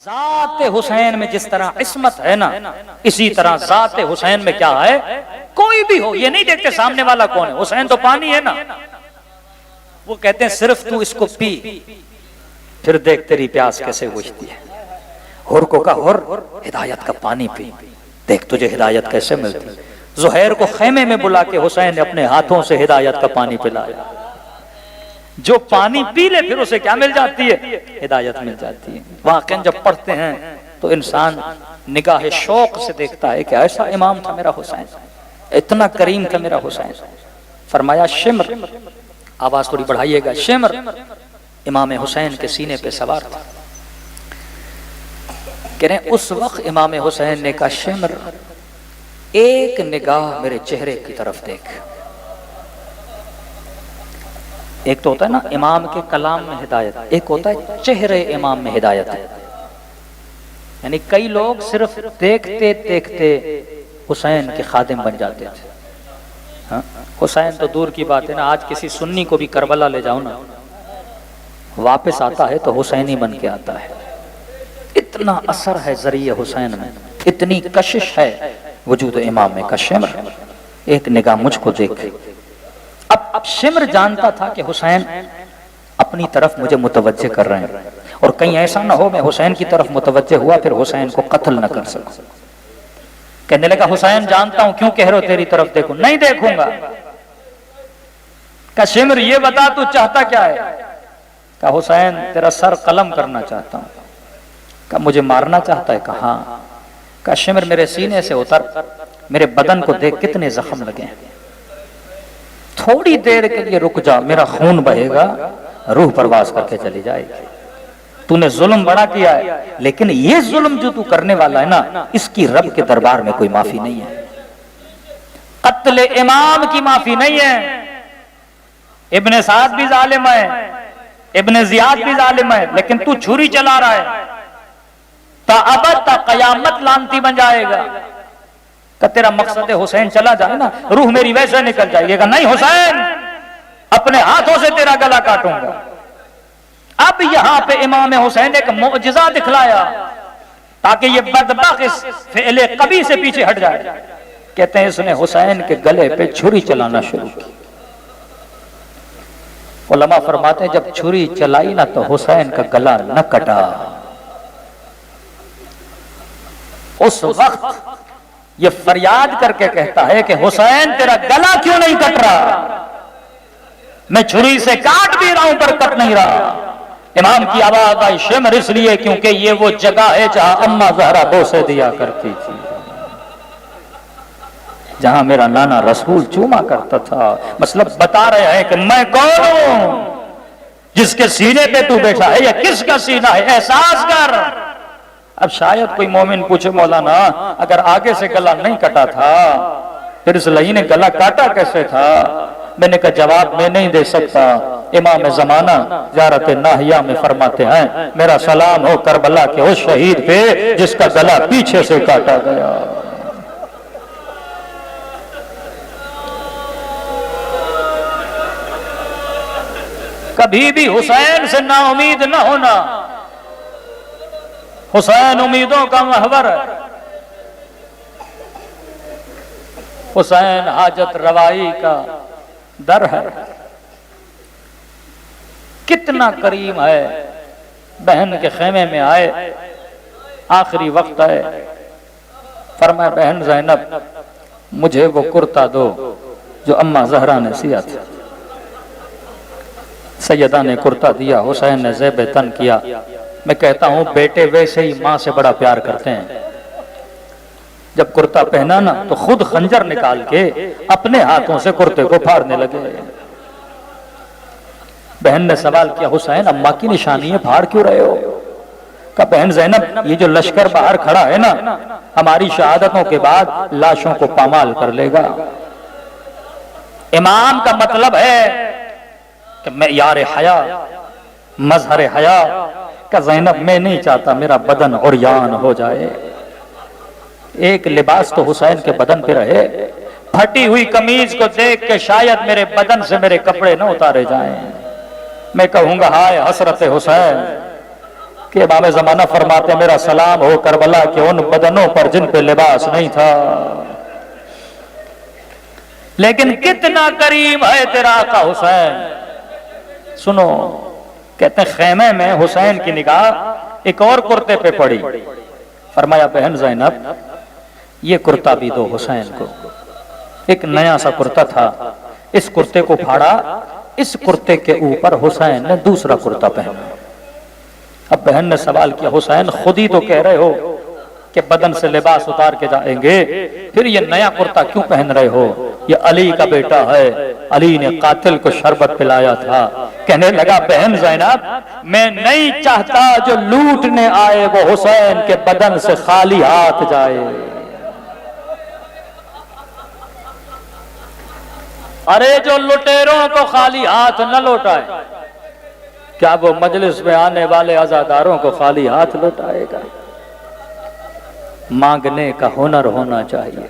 जाते हुसैन में जिस तरह इस्मत है ना, इसी तरह जाते हुसैन में क्या है, कोई भी हो ये नहीं देखते सामने वाला कौन है। हुसैन तो पानी है ना, वो कहते हैं सिर्फ तू इसको पी, फिर देख तेरी प्यास कैसे बुझती है। हुर को कहा हुर हिदायत का पानी पी, देख तुझे हिदायत कैसे मिलती है। जुहैर को खेमे में बुला के हुसैन ने अपने हाथों से हिदायत का पानी पिलाया। जो पानी पी ले फिर उसे क्या मिल जाती है, हिदायत मिल जाती है। वाकई जब पढ़ते हैं तो इंसान निगाह शौक से देखता है कि ऐसा इमाम था मेरा हुसैन, इतना करीम था मेरा हुसैन। फरमाया शिम्र, आवाज थोड़ी बढ़ाइएगा, शिम्र इमाम हुसैन के सीने पे सवार था। कह रहे उस वक्त इमाम हुसैन ने कहा शिम्र एक निगाह मेरे चेहरे की तरफ देख। एक तो होता है ना इमाम के कलाम में हिदायत, एक होता है चेहरे इमाम में हिदायत। यानी कई लोग सिर्फ देखते देखते हुसैन के खादिम बन जाते थे। हाँ? हुसैन तो दूर की बात है ना, आज किसी सुन्नी को भी करबला ले जाओ ना, वापस आता है तो हुसैनी बन के आता है। इतना असर है जरिए हुसैन में, इतनी कशिश है वजूद इमाम में। का शिम्र एक निगाह मुझको देख। अब शिम्र जानता था कि हुसैन अपनी तरफ मुझे मुतवज्जे कर रहे हैं, और कहीं ऐसा ना हो मैं हुसैन की तरफ मुतवज्जे हुआ फिर हुसैन को कत्ल न कर सकूं। कहने लगा हुसैन जानता हूं क्यों कह रहे हो तेरी तरफ देखूं, नहीं देखूंगा। का शिम्र ये बता तू चाहता क्या है। का हुसैन तेरा सर कलम करना चाहता हूं। का मुझे मारना चाहता है। कहा का शिम्र मेरे सीने से उतर, मेरे बदन को देख कितने जख्म लगे हैं, थोड़ी देर के लिए रुक जा, मेरा खून बहेगा, रूह परवास करके चली जाएगी। तूने जुल्म बड़ा किया है, लेकिन ये जुल्म जो तू करने वाला है ना, इसकी रब के दरबार में कोई माफी नहीं है। कत्ल इमाम की माफी नहीं है। इब्ने साद भी जालिम है, इब्ने जियाद भी जालिम है, लेकिन तू छुरी चला रहा है, ताअबद ता कयामत लानती बन जाएगा। का तेरा मकसद हुसैन चला जाए ना, रूह मेरी वैसे निकल जाएगी। नहीं हुसैन अपने हाथों से तेरा गला काटूंगा। अब यहां पे इमाम हुसैन एक मुअजिजा दिखलाया ताकि ये बदबख्त इस फ़िले कभी से पीछे हट जाए। कहते हैं इसने हुसैन के गले पे छुरी चलाना शुरू की। उलमा फरमाते हैं जब छुरी चलाई ना तो हुसैन का गला न कटा। उस वक्त ये फरियाद करके कहता है कि हुसैन तेरा गला क्यों नहीं कट रहा, मैं छुरी से काट भी रहा हूं पर कट नहीं रहा। इमाम की आवाज आई शिम्र इसलिए क्योंकि ये वो जगह है जहां अम्मा ज़हरा बोसे दिया करती थी, जहां मेरा नाना रसूल चूमा करता था। मतलब बता रहे हैं कि मैं कौन हूं जिसके सीने पे तू बैठा है, या किसका सीना है, एहसास कर। अब शायद कोई मोमिन पूछे मौलाना अगर आगे से गला नहीं कटा था फिर इस लही ने गला काटा कैसे था। मैंने कहा जवाब मैं नहीं दे सकता। इमाम जमाना ज़ियारत नाहिया में फरमाते हैं मेरा सलाम हो करबला के उस शहीद पे जिसका गला पीछे से काटा गया। कभी भी हुसैन से ना उम्मीद ना होना। हुसैन उम्मीदों का महवर है। हुसैन हाजत रवाई का दर है। कितना करीम है। बहन के खेमे में आए, आखिरी वक्त है, फरमाया बहन ज़ैनब मुझे वो कुर्ता दो जो अम्मा ज़हरा ने सिया था। सैयदा ने कुर्ता दिया, हुसैन ने ज़ेब तन किया। मैं कहता हूं बेटे वैसे ही मां से बड़ा प्यार करते हैं। जब कुर्ता पहना ना तो खुद खंजर निकाल के अपने हाथों से कुर्ते को फाड़ने लगे। बहन ने सवाल किया हुसैन अम्मा की निशानी है, फाड़ क्यों रहे हो। का बहन ज़ैनब ये जो लश्कर बाहर खड़ा है ना, हमारी शहादतों के बाद लाशों को पामाल कर लेगा। इमाम का मतलब है कि मैं यार हया, मजहर हया का ज़ैनब मैं नहीं चाहता मेरा बदन उर्यान हो जाए। एक लिबास तो हुसैन के बदन पे रहे। फटी हुई कमीज को देख के शायद मेरे बदन से मेरे कपड़े न उतारे जाएं। मैं कहूंगा हाय हसरत हुसैन, कि इमाम ज़माना फरमाते मेरा सलाम हो करबला के उन बदनों पर जिन पे लिबास नहीं था, लेकिन कितना करीम है तेरा आका हुसैन। सुनो, कहते हैं खैमे में हुसैन की निगाह एक और कुर्ते पे पड़ी। फरमाया बहन ज़ैनब ये कुर्ता भी दो हुसैन को। एक नया सा कुर्ता था, इस कुर्ते को फाड़ा, इस कुर्ते के ऊपर हुसैन ने दूसरा कुर्ता पहना। अब बहन ने सवाल किया हुसैन खुद ही तो कह रहे हो कि बदन से लिबास उतार के जाएंगे, फिर ये नया कुर्ता क्यों पहन रहे हो? ये अली का बेटा है, अली ने कातिल को शरबत पिलाया था। कहने लगा बहन ज़ैनब मैं नहीं चाहता जो लूटने आए वो हुसैन के बदन से खाली हाथ जाए। अरे जो लुटेरों को खाली हाथ न लौटाए, क्या वो मजलिस में आने वाले अज़ादारों को खाली हाथ लौटाएगा? मांगने का हुनर होना चाहिए।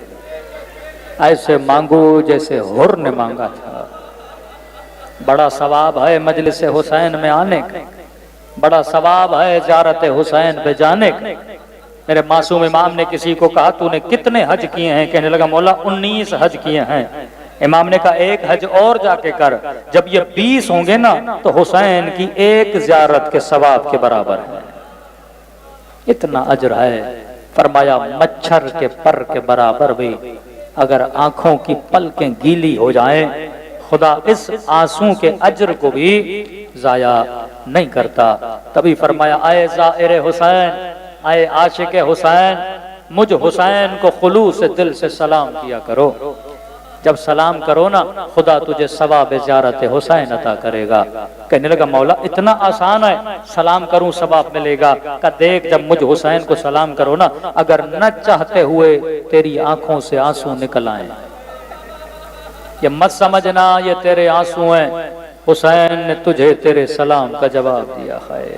ऐसे मांगो जैसे हुर ने मांगा था। बड़ा सवाब है मजलिस हुसैन में आने का, बड़ा सवाब है ज़ियारत हुसैन पे जाने का। मेरे मासूम इमाम ने किसी को कहा तूने कितने हज किए हैं? कहने लगा मौला 19 हज किए हैं। इमाम ने कहा एक हज और जाके कर, जब ये 20 होंगे ना तो हुसैन की एक ज़ियारत के सवाब के बराबर है। इतना अजर है। फरमाया मच्छर के पर के बराबर भी अगर आंखों की पलकें गीली हो जाएं, खुदा इस आंसू के अजर को भी जाया नहीं करता। तभी फरमाया आए ज़ाहिर हुसैन, आए आशिक हुसैन, मुझ हुसैन को खुलूस से दिल से सलाम किया करो। जब सलाम करो ना खुदा तुझे सवाब ज़ियारत हुसैन अता करेगा। कहने लगा मौला इतना आसान है, सलाम करूं सवाब मिलेगा? का देख जब मुझ हुसैन को सलाम करो ना, अगर न चाहते हुए तेरी आंखों से आंसू निकल आए, ये मत समझना ये तेरे आंसू हैं, हुसैन ने तुझे तेरे सलाम का जवाब दिया है।